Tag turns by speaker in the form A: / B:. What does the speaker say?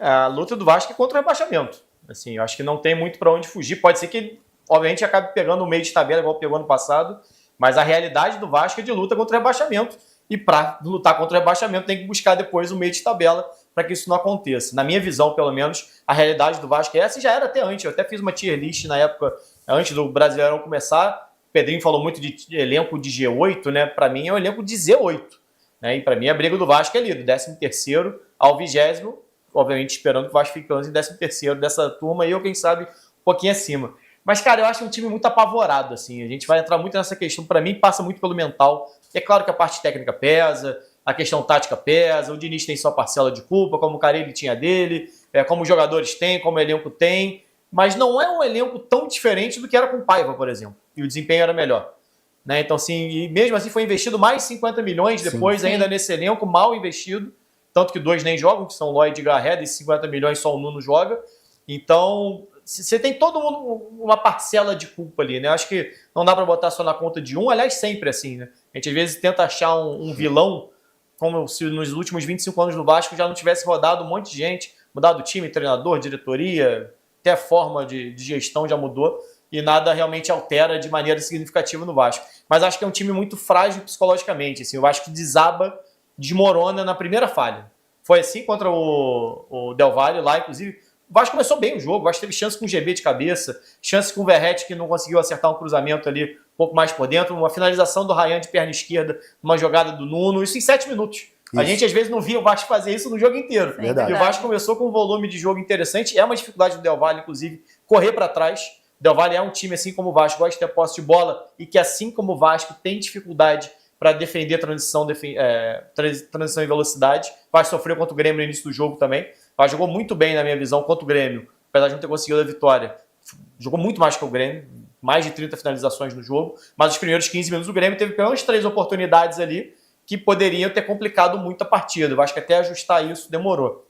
A: A luta do Vasco é contra o rebaixamento. Assim, eu acho que não tem muito para onde fugir. Pode ser que, obviamente, acabe pegando o meio de tabela, igual pegou ano passado, mas a realidade do Vasco é de luta contra o rebaixamento. E para lutar contra o rebaixamento tem que buscar depois o meio de tabela para que isso não aconteça. Na minha visão, pelo menos, a realidade do Vasco é essa, e já era até antes. Eu até fiz uma tier list na época, antes do Brasileirão começar. O Pedrinho falou muito de elenco de G8, né? Para mim é um elenco de Z8. Né? E para mim a briga do Vasco é ali, do 13º ao 20º, obviamente esperando que o Vasco fique em 13º dessa turma e eu, quem sabe, um pouquinho acima. Mas, cara, eu acho um time muito apavorado, assim. A gente vai entrar muito nessa questão. Para mim, passa muito pelo mental. É claro que a parte técnica pesa, a questão tática pesa, o Diniz tem sua parcela de culpa, como o Carille tinha dele, como os jogadores têm, como o elenco tem. Mas não é um elenco tão diferente do que era com o Paiva, por exemplo. E o desempenho era melhor. Né? Então, assim, e mesmo assim foi investido mais 50 milhões depois, ainda nesse elenco, mal investido. Tanto que 2 nem jogam, que são Lloyd e Garrett, e 50 milhões só o Nuno joga. Então, você tem todo mundo uma parcela de culpa ali, né? Acho que não dá para botar só na conta de um, aliás, sempre assim, né? A gente às vezes tenta achar um vilão, como se nos últimos 25 anos do Vasco já não tivesse rodado um monte de gente, mudado o time, treinador, diretoria, até a forma de gestão já mudou, e nada realmente altera de maneira significativa no Vasco. Mas acho que é um time muito frágil psicologicamente, assim, o Vasco desmorona na primeira falha. Foi assim contra o Del Valle lá, inclusive. O Vasco começou bem o jogo, o Vasco teve chance com o GB de cabeça, chance com o Verratti que não conseguiu acertar um cruzamento ali um pouco mais por dentro, uma finalização do Ryan de perna esquerda, uma jogada do Nuno, isso em 7 minutos. Isso. A gente às vezes não via o Vasco fazer isso no jogo inteiro.
B: Verdade.
A: E o Vasco começou com um volume de jogo interessante, é uma dificuldade do Del Valle, inclusive, correr para trás. O Del Valle é um time, assim como o Vasco, gosta de ter posse de bola e que, assim como o Vasco, tem dificuldade para defender transição em velocidade. Vai sofrer contra o Grêmio no início do jogo também. Mas jogou muito bem, na minha visão, contra o Grêmio, apesar de não ter conseguido a vitória. Jogou muito mais que o Grêmio, mais de 30 finalizações no jogo, mas os primeiros 15 minutos o Grêmio teve pelo menos 3 oportunidades ali que poderiam ter complicado muito a partida. Eu acho que até ajustar isso demorou.